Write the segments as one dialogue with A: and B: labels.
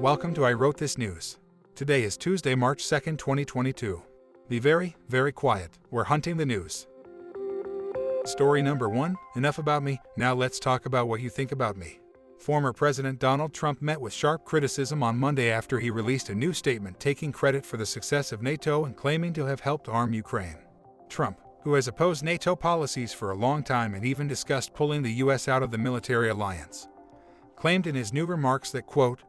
A: Welcome to I Wrote This News. Today is Tuesday, March 2nd, 2022. Be very, very quiet. We're hunting the news. Story number 1. Enough about me, now let's talk about what you think about me. Former President Donald Trump met with sharp criticism on Monday after he released a new statement taking credit for the success of NATO and claiming to have helped arm Ukraine. Trump, who has opposed NATO policies for a long time and even discussed pulling the U.S. out of the military alliance, claimed in his new remarks that, quote,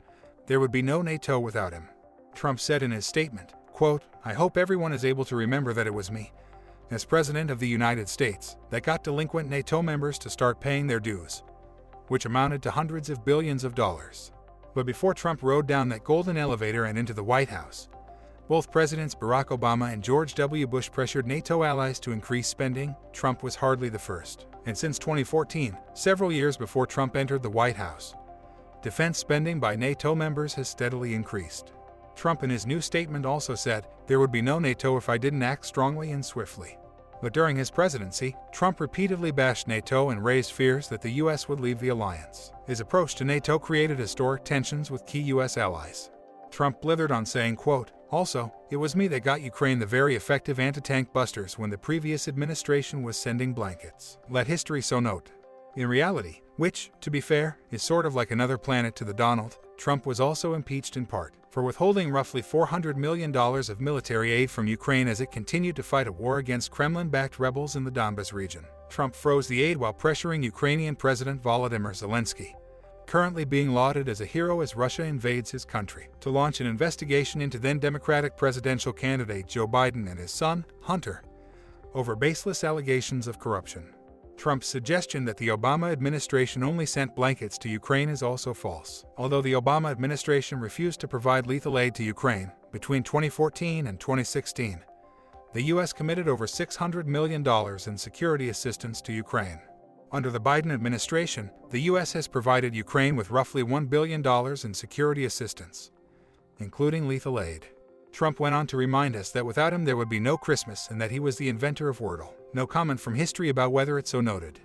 A: there would be no NATO without him. Trump said in his statement, quote, I hope everyone is able to remember that it was me, as President of the United States, that got delinquent NATO members to start paying their dues, which amounted to hundreds of billions of dollars. But before Trump rode down that golden elevator and into the White House, both Presidents Barack Obama and George W. Bush pressured NATO allies to increase spending. Trump was hardly the first. And since 2014, several years before Trump entered the White House, defense spending by NATO members has steadily increased. Trump in his new statement also said, there would be no NATO if I didn't act strongly and swiftly. But during his presidency, Trump repeatedly bashed NATO and raised fears that the U.S. would leave the alliance. His approach to NATO created historic tensions with key U.S. allies. Trump blithered on saying, quote, also, it was me that got Ukraine the very effective anti-tank busters when the previous administration was sending blankets. Let history so note. In reality, which, to be fair, is sort of like another planet to the Donald, Trump was also impeached in part for withholding roughly $400 million of military aid from Ukraine as it continued to fight a war against Kremlin-backed rebels in the Donbas region. Trump froze the aid while pressuring Ukrainian President Volodymyr Zelensky, currently being lauded as a hero as Russia invades his country, to launch an investigation into then Democratic presidential candidate Joe Biden and his son, Hunter, over baseless allegations of corruption. Trump's suggestion that the Obama administration only sent blankets to Ukraine is also false. Although the Obama administration refused to provide lethal aid to Ukraine between 2014 and 2016, the U.S. committed over $600 million in security assistance to Ukraine. Under the Biden administration, the U.S. has provided Ukraine with roughly $1 billion in security assistance, including lethal aid. Trump went on to remind us that without him there would be no Christmas and that he was the inventor of Wordle. No comment from history about whether it's so noted.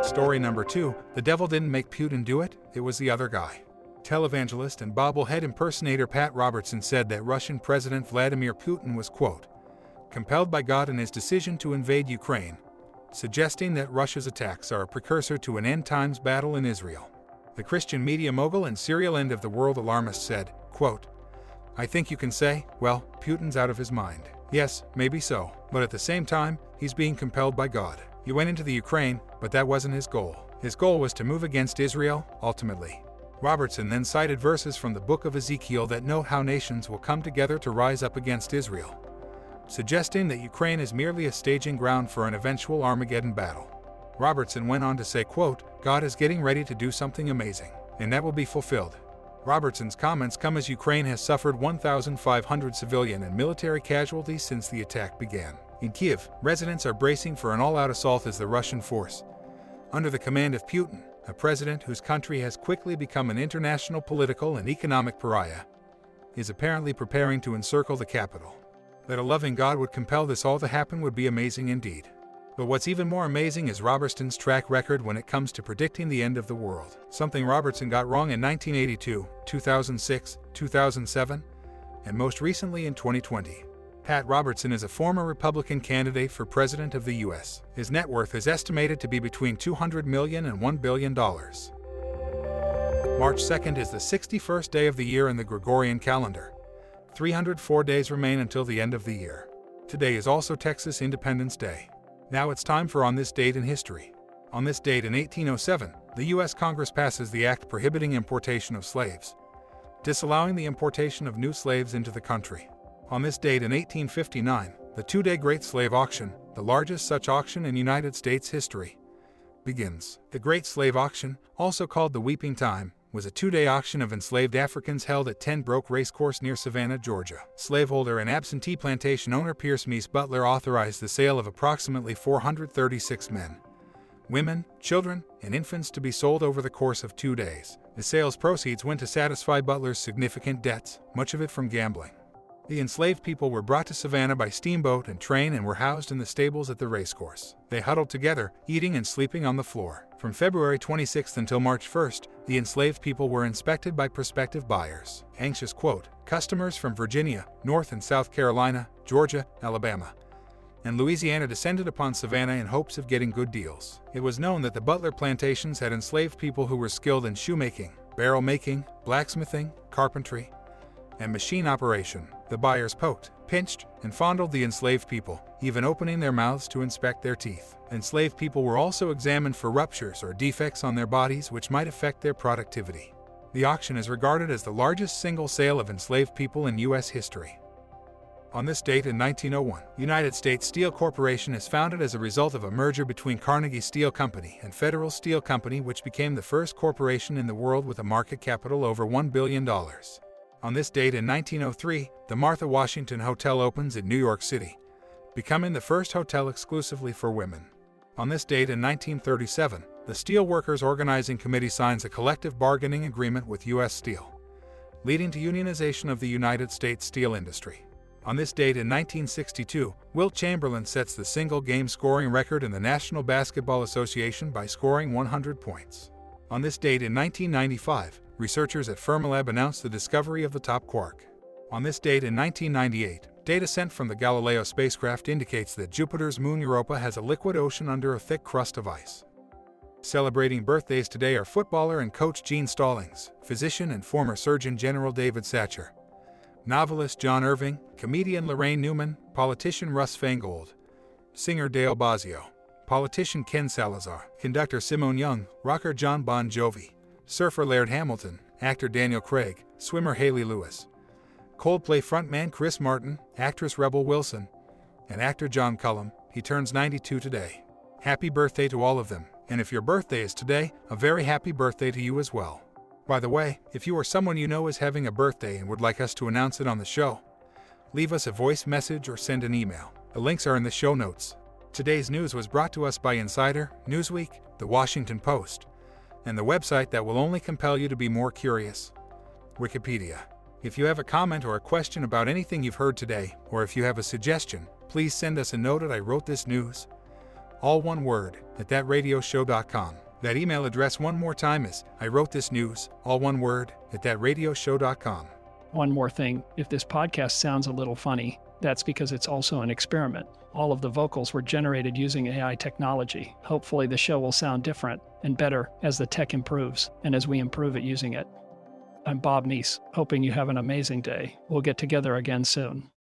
A: Story number 2. The devil didn't make Putin do it, it was the other guy. Televangelist and bobblehead impersonator Pat Robertson said that Russian President Vladimir Putin was, quote, compelled by God in his decision to invade Ukraine, suggesting that Russia's attacks are a precursor to an end-times battle in Israel. The Christian media mogul and serial end of the world alarmist said, quote, I think you can say, well, Putin's out of his mind. Yes, maybe so, but at the same time, he's being compelled by God. He went into the Ukraine, but that wasn't his goal. His goal was to move against Israel, ultimately. Robertson then cited verses from the book of Ezekiel that note how nations will come together to rise up against Israel, suggesting that Ukraine is merely a staging ground for an eventual Armageddon battle. Robertson went on to say, quote, God is getting ready to do something amazing, and that will be fulfilled. Robertson's comments come as Ukraine has suffered 1,500 civilian and military casualties since the attack began. In Kiev, residents are bracing for an all-out assault as the Russian force, under the command of Putin, a president whose country has quickly become an international political and economic pariah, is apparently preparing to encircle the capital. That a loving God would compel this all to happen would be amazing indeed. But what's even more amazing is Robertson's track record when it comes to predicting the end of the world. Something Robertson got wrong in 1982, 2006, 2007, and most recently in 2020. Pat Robertson is a former Republican candidate for president of the U.S. His net worth is estimated to be between $200 million and $1 billion. March 2nd is the 61st day of the year in the Gregorian calendar. 304 days remain until the end of the year. Today is also Texas Independence Day. Now it's time for On This Date in History. On this date in 1807, the U.S. Congress passes the act prohibiting importation of slaves, disallowing the importation of new slaves into the country. On this date in 1859, the two-day Great Slave Auction, the largest such auction in United States history, begins. The Great Slave Auction, also called the Weeping Time, was a two-day auction of enslaved Africans held at 10 Brook Racecourse near Savannah, Georgia. Slaveholder and absentee plantation owner Pierce Meese Butler authorized the sale of approximately 436 men, women, children, and infants to be sold over the course of 2 days. The sales proceeds went to satisfy Butler's significant debts, much of it from gambling. The enslaved people were brought to Savannah by steamboat and train and were housed in the stables at the racecourse. They huddled together, eating and sleeping on the floor. From February 26th until March 1st, the enslaved people were inspected by prospective buyers, anxious, quote, customers from Virginia, North and South Carolina, Georgia, Alabama, and Louisiana descended upon Savannah in hopes of getting good deals. It was known that the Butler plantations had enslaved people who were skilled in shoemaking, barrel making, blacksmithing, carpentry, and machine operation. The buyers poked, pinched, and fondled the enslaved people, even opening their mouths to inspect their teeth. Enslaved people were also examined for ruptures or defects on their bodies which might affect their productivity. The auction is regarded as the largest single sale of enslaved people in U.S. history. On this date in 1901, United States Steel Corporation is founded as a result of a merger between Carnegie Steel Company and Federal Steel Company, which became the first corporation in the world with a market capital over $1 billion. On this date in 1903, the Martha Washington Hotel opens in New York City, becoming the first hotel exclusively for women. On this date in 1937, the Steel Workers Organizing Committee signs a collective bargaining agreement with U.S. Steel, leading to unionization of the United States steel industry. On this date in 1962, Wilt Chamberlain sets the single-game scoring record in the National Basketball Association by scoring 100 points. On this date in 1995, researchers at Fermilab announced the discovery of the top quark. On this date in 1998, data sent from the Galileo spacecraft indicates that Jupiter's moon Europa has a liquid ocean under a thick crust of ice. Celebrating birthdays today are footballer and coach Gene Stallings, physician and former Surgeon General David Satcher, novelist John Irving, comedian Lorraine Newman, politician Russ Feingold, singer Dale Bosio, politician Ken Salazar, conductor Simone Young, rocker John Bon Jovi, surfer Laird Hamilton, actor Daniel Craig, swimmer Haley Lewis, Coldplay frontman Chris Martin, actress Rebel Wilson, and actor John Cullum. He turns 92 today. Happy birthday to all of them, and if your birthday is today, a very happy birthday to you as well. By the way, if you or someone you know is having a birthday and would like us to announce it on the show, leave us a voice message or send an email. The links are in the show notes. Today's news was brought to us by Insider, Newsweek, The Washington Post, and the website that will only compel you to be more curious, Wikipedia. If you have a comment or a question about anything you've heard today, or if you have a suggestion, please send us a note at IWTN, all one word, at thatradioshow.com. That email address one more time is IWTN, all one word, at thatradioshow.com.
B: One more thing, if this podcast sounds a little funny, that's because it's also an experiment. All of the vocals were generated using AI technology. Hopefully the show will sound different and better as the tech improves and as we improve at using it. I'm Bob Neese, hoping you have an amazing day. We'll get together again soon.